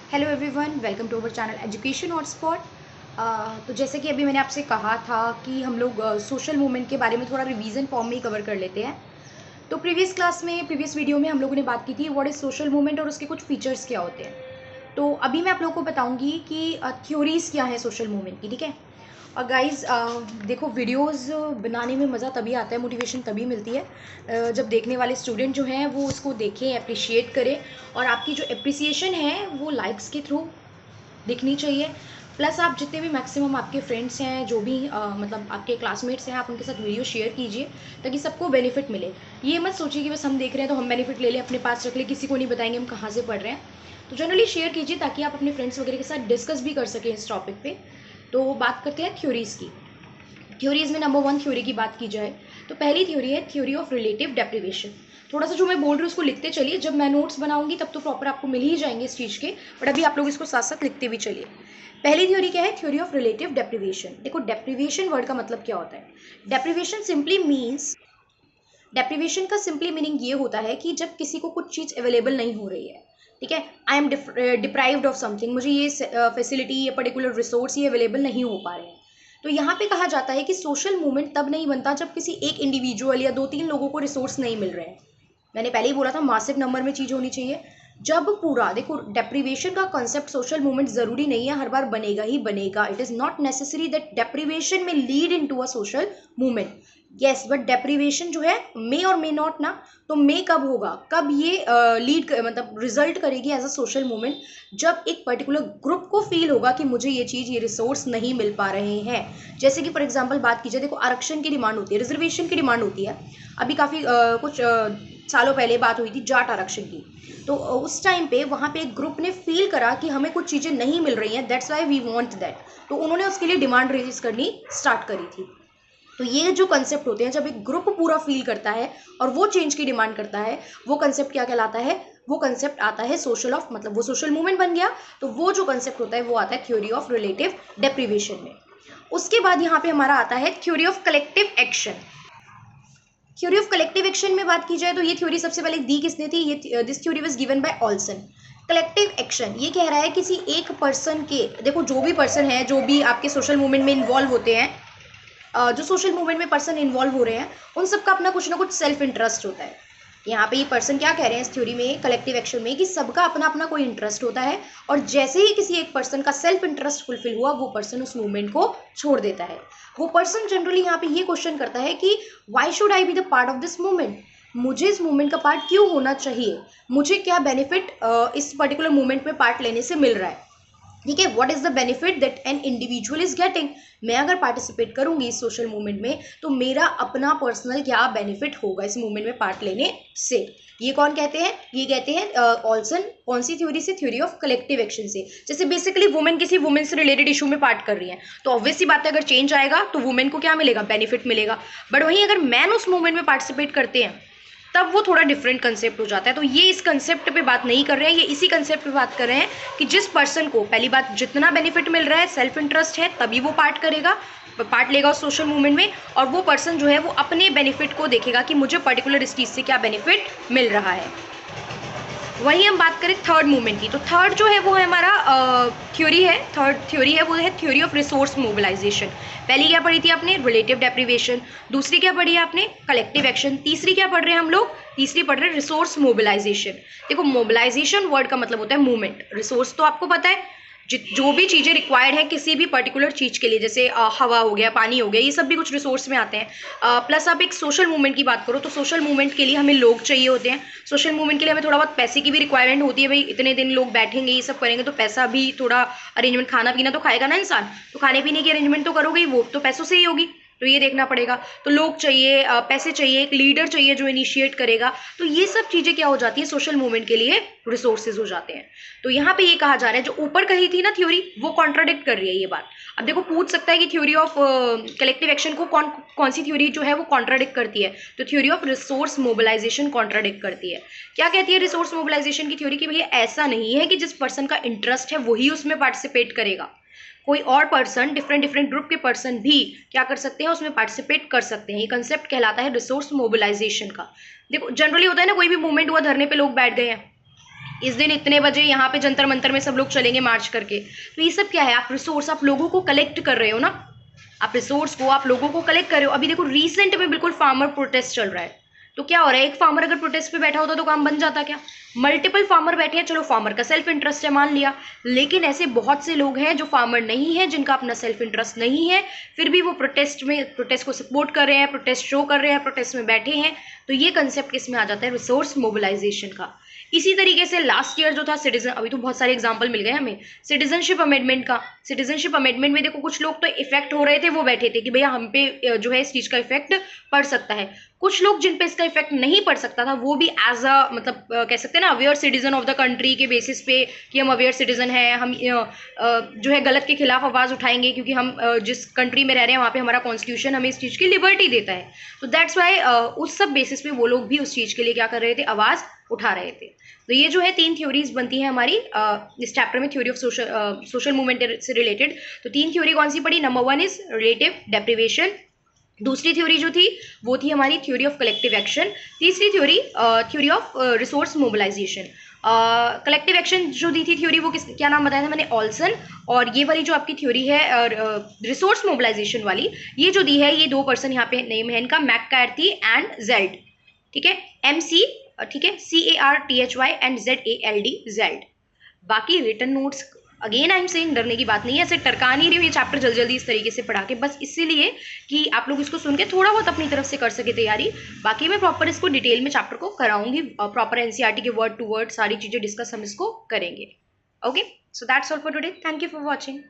Hello everyone, welcome to our channel education hotspot. तो जैसे कि अभी मैंने आपसे कहा था कि हम लोग सोशल मूवमेंट के बारे में थोड़ा रिवीजन फॉर्म में ही कवर कर लेते हैं। तो प्रीवियस वीडियो में हम लोगों ने बात की थी व्हाट इज़ सोशल मूवमेंट और उसके कुछ फीचर्स क्या होते हैं। तो अभी मैं आप लोगों को बताऊंगी कि थ्योरीज क्या है सोशल मूवमेंट की, ठीक है। और गाइज देखो, वीडियोस बनाने में मज़ा तभी आता है, मोटिवेशन तभी मिलती है जब देखने वाले स्टूडेंट जो हैं वो उसको देखें, अप्रिशिएट करें। और आपकी जो अप्रिसिएशन है वो लाइक्स के थ्रू दिखनी चाहिए। प्लस आप जितने भी मैक्सिमम आपके फ्रेंड्स हैं, जो भी मतलब आपके क्लासमेट्स हैं, आप उनके साथ वीडियो शेयर कीजिए ताकि सबको बेनिफिट मिले। ये मत सोचिए कि बस हम देख रहे हैं तो हम बेनिफिट ले लें, अपने पास रख लें, किसी को नहीं बताएंगे हम कहाँ से पढ़ रहे हैं। तो जनरली शेयर कीजिए ताकि आप अपने फ्रेंड्स वगैरह के साथ डिस्कस भी कर सकें इस टॉपिक पे। तो बात करते हैं थ्योरीज़ की। थ्योरीज में नंबर 1 थ्योरी की बात की जाए तो पहली थ्योरी है थ्योरी ऑफ रिलेटिव डेप्रिवेशन। थोड़ा सा जो मैं बोल रही हूँ उसको लिखते चलिए, जब मैं नोट्स बनाऊंगी तब तो प्रॉपर आपको मिल ही जाएंगे इस चीज़ के, बट अभी आप लोग इसको साथ साथ लिखते भी चलिए। पहली थ्योरी क्या है? Theory of relative deprivation. देखो, डेप्रिवेशन वर्ड का मतलब क्या होता है। डेप्रिवेशन सिंपली मीन्स डेप्रिवेशन का सिंपली मीनिंग ये होता है कि जब किसी को कुछ चीज़ अवेलेबल नहीं हो रही है, ठीक है, I am deprived of something, मुझे ये फैसिलिटी, ये पर्टिकुलर रिसोर्स ये अवेलेबल नहीं हो पा रहे हैं। तो यहाँ पे कहा जाता है कि सोशल मूवमेंट तब नहीं बनता जब किसी एक इंडिविजुअल या 2-3 लोगों को रिसोर्स नहीं मिल रहे हैं। मैंने पहले ही बोला था मासिव नंबर में चीज़ होनी चाहिए। जब पूरा देखो, डेप्रिवेशन का कॉन्सेप्ट सोशल मूवमेंट जरूरी नहीं है हर बार बनेगा ही बनेगा। It is not necessary that deprivation में lead into a social movement. Yes, but deprivation जो है मे और मे नॉट ना। तो मे कब होगा, कब ये लीड मतलब रिजल्ट करेगी एज अ सोशल मूवमेंट, जब एक पर्टिकुलर ग्रुप को फील होगा कि मुझे ये चीज़, ये रिसोर्स नहीं मिल पा रहे हैं। जैसे कि फॉर एग्जांपल बात की जाए, देखो आरक्षण की डिमांड होती है, रिजर्वेशन की डिमांड होती है। अभी काफ़ी कुछ सालों पहले बात हुई थी जाट आरक्षण की। तो उस टाइम पे वहाँ पे एक ग्रुप ने फील करा कि हमें कुछ चीज़ें नहीं मिल रही हैं, that's why we want that. तो उन्होंने उसके लिए डिमांड रेज करनी स्टार्ट करी थी। तो ये जो कंसेप्ट होते हैं, जब एक ग्रुप पूरा फील करता है और वो चेंज की डिमांड करता है, वो कंसेप्ट क्या कहलाता है? वो कंसेप्ट आता है सोशल ऑफ, मतलब वो सोशल मूवमेंट बन गया। तो वो जो कंसेप्ट होता है वो आता है थ्योरी ऑफ रिलेटिव डेप्रिवेशन में। उसके बाद यहाँ पे हमारा आता है theory of collective action. Theory of collective action में बात की जाए तो ये थ्योरी सबसे पहले दी किसने थी? ये this theory was given by Olson. Collective action ये कह रहा है किसी एक पर्सन के, देखो जो भी पर्सन है, जो भी आपके सोशल मूवमेंट में इन्वॉल्व होते हैं, जो सोशल मूवमेंट में पर्सन इन्वॉल्व हो रहे हैं, उन सबका अपना कुछ ना कुछ सेल्फ इंटरेस्ट होता है। यहाँ पे ये पर्सन क्या कह रहे हैं इस थ्योरी में, कलेक्टिव एक्शन में, कि सबका अपना अपना कोई इंटरेस्ट होता है। और जैसे ही किसी एक पर्सन का सेल्फ इंटरेस्ट फुलफिल हुआ, वो पर्सन उस मूवमेंट को छोड़ देता है। वो पर्सन जनरली यहाँ पे ये क्वेश्चन करता है कि why should I be the part of this movement, मुझे इस मूवमेंट का पार्ट क्यों होना चाहिए, मुझे क्या बेनिफिट इस पर्टिकुलर मूवमेंट में पार्ट लेने से मिल रहा है, ठीक है। What is the benefit that an individual is getting, मैं अगर पार्टिसिपेट करूंगी इस सोशल मूवमेंट में तो मेरा अपना पर्सनल क्या बेनिफिट होगा इस मूवमेंट में पार्ट लेने से। ये कौन कहते हैं? ये कहते हैं ऑल्सन। कौन सी थ्योरी से? थ्योरी ऑफ कलेक्टिव एक्शन से। जैसे बेसिकली वुमेन किसी वुमेन से रिलेटेड इशू में पार्ट कर रही है, तो ऑब्वियस सी बात है अगर चेंज आएगा तो वुमेन को क्या मिलेगा? बेनिफिट मिलेगा। बट वहीं अगर मैन उस मूवमेंट में पार्टिसिपेट करते हैं तब वो थोड़ा डिफरेंट कंसेप्ट हो जाता है। तो ये इस कंसेप्ट पे बात नहीं कर रहे हैं, ये इसी कंसेप्ट पे बात कर रहे हैं कि जिस पर्सन को, पहली बात, जितना बेनिफिट मिल रहा है, सेल्फ इंटरेस्ट है, तभी वो पार्ट करेगा, पार्ट लेगा उस सोशल मूवमेंट में। और वो पर्सन जो है वो अपने बेनिफिट को देखेगा कि मुझे पर्टिकुलर इस चीज़ से क्या बेनिफिट मिल रहा है। वहीं हम बात करें थर्ड मूवमेंट की, तो थर्ड जो है वो है हमारा थ्योरी है, थर्ड थ्योरी है वो है थ्योरी ऑफ रिसोर्स मोबिलाइजेशन। पहली क्या पढ़ी थी आपने? Relative deprivation. दूसरी क्या पढ़ी आपने? Collective action. तीसरी क्या पढ़ रहे हैं हम लोग? तीसरी पढ़ रहे हैं रिसोर्स मोबिलाइजेशन। देखो, मोबिलाइजेशन वर्ड का मतलब होता है मूवमेंट, रिसोर्स तो आपको पता है, जो भी चीज़ें रिक्वायर्ड है किसी भी पर्टिकुलर चीज़ के लिए, जैसे हवा हो गया, पानी हो गया, ये सब भी कुछ रिसोर्स में आते हैं। प्लस आप एक सोशल मूवमेंट की बात करो तो सोशल मूवमेंट के लिए हमें लोग चाहिए होते हैं। सोशल मूवमेंट के लिए हमें थोड़ा बहुत पैसे की भी रिक्वायरमेंट होती है, भाई इतने दिन लोग बैठेंगे, ये सब करेंगे, तो पैसा भी थोड़ा अरेंजमेंट, खाना पीना तो खाएगा ना इंसान, तो खाने पीने की अरेंजमेंट तो करोगे ही, वो तो पैसों से ही होगी। तो ये देखना पड़ेगा। तो लोग चाहिए, पैसे चाहिए, एक लीडर चाहिए जो इनिशिएट करेगा। तो ये सब चीज़ें क्या हो जाती है? सोशल मूवमेंट के लिए रिसोर्सेज हो जाते हैं। तो यहाँ पे ये कहा जा रहा है, जो ऊपर कही थी ना थ्योरी, वो कॉन्ट्राडिक्ट कर रही है ये बात। अब देखो, पूछ सकता है कि थ्योरी ऑफ कलेक्टिव एक्शन को कौन सी थ्योरी जो है वो कॉन्ट्राडिक्ट करती है? तो theory of resource mobilisation contradict करती है। क्या कहती है रिसोर्स मोबिलाइजेशन की थ्योरी? कि भैया ऐसा नहीं है कि जिस पर्सन का इंटरेस्ट है वही उसमें पार्टिसिपेट करेगा, कोई और पर्सन, डिफरेंट डिफरेंट ग्रुप के पर्सन भी क्या कर सकते हैं? उसमें पार्टिसिपेट कर सकते हैं। ये कंसेप्ट कहलाता है रिसोर्स मोबिलाइजेशन का। देखो, जनरली होता है ना, कोई भी मूवमेंट हुआ, धरने पे लोग बैठ गए हैं, इस दिन इतने बजे यहाँ पे जंतर मंतर में सब लोग चलेंगे मार्च करके। तो ये सब क्या है, आप रिसोर्स, आप लोगों को कलेक्ट कर रहे हो ना, आप रिसोर्स को, आप लोगों को कलेक्ट कर रहे हो। अभी देखो रिसेंट में बिल्कुल फार्मर प्रोटेस्ट चल रहा है, तो क्या हो रहा है, एक फार्मर अगर प्रोटेस्ट पे बैठा होता तो काम बन जाता क्या? मल्टीपल फार्मर बैठे हैं, चलो फार्मर का सेल्फ इंटरेस्ट है मान लिया, लेकिन ऐसे बहुत से लोग हैं जो फार्मर नहीं है, जिनका अपना सेल्फ इंटरेस्ट नहीं है, फिर भी वो प्रोटेस्ट को सपोर्ट कर रहे हैं, प्रोटेस्ट शो कर रहे हैं, प्रोटेस्ट में बैठे हैं। तो ये कंसेप्ट किसमें आ जाता है, रिसोर्स मोबिलाइजेशन का। इसी तरीके से लास्ट ईयर जो था सिटीजन, अभी तो बहुत सारे एग्जाम्पल मिल गए हमें, सिटीजनशिप अमेंडमेंट का। सिटीजनशिप अमेंडमेंट में देखो कुछ लोग तो इफेक्ट हो रहे थे, वो बैठे थे कि भैया हम पे जो है इस चीज का इफेक्ट पड़ सकता है। कुछ लोग जिन पे इसका इफेक्ट नहीं पड़ सकता था, वो भी एज अ मतलब कह सकते हैं ना aware citizen of the country के बेसिस पे कि हम अवेयर सिटीजन हैं, हम जो है गलत के खिलाफ आवाज उठाएंगे, क्योंकि हम जिस कंट्री में रह रहे हैं वहाँ पे हमारा कॉन्स्टिट्यूशन हमें इस चीज की लिबर्टी देता है। तो दैट्स वाई उस सब बेसिस पे वो लोग भी उस चीज के लिए क्या कर रहे थे, आवाज उठा रहे थे। तो ये जो है 3 थ्योरीज बनती है हमारी इस चैप्टर में, थ्योरी ऑफ सोशल मूवमेंट से रिलेटेड। तो 3 थ्योरी कौन सी पड़ी? नंबर 1 इज रिलेटिव डेप्रिवेशन, दूसरी थ्योरी जो थी वो थी हमारी थ्योरी ऑफ कलेक्टिव एक्शन, तीसरी theory theory of resource mobilisation. Collective action जो दी थी थ्योरी, वो क्या नाम बताया था मैंने, ऑल्सन। और ये वाली जो आपकी थ्योरी है रिसोर्स मोबिलाइजेशन वाली, ये जो दी है, ये 2 पर्सन यहाँ पे नेम है इनका, मैककार्थी एंड जेल्ड, ठीक है, MC, ठीक है, CARTHY एंड ZALD, जेल्ड। बाकी written notes, again I am saying, डरने की बात नहीं है, ऐसे टरका नहीं रही हूँ ये चैप्टर जल्दी जल्दी इस तरीके से पढ़ा के, बस इसीलिए कि आप लोग इसको सुन के थोड़ा बहुत अपनी तरफ से कर सके तैयारी। बाकी मैं प्रॉपर इसको डिटेल में चैप्टर को कराऊंगी, प्रॉपर NCERT के वर्ड टू वर्ड सारी चीजें डिस्कस हम इसको करेंगे। Okay, so that's all for today, thank you for watching.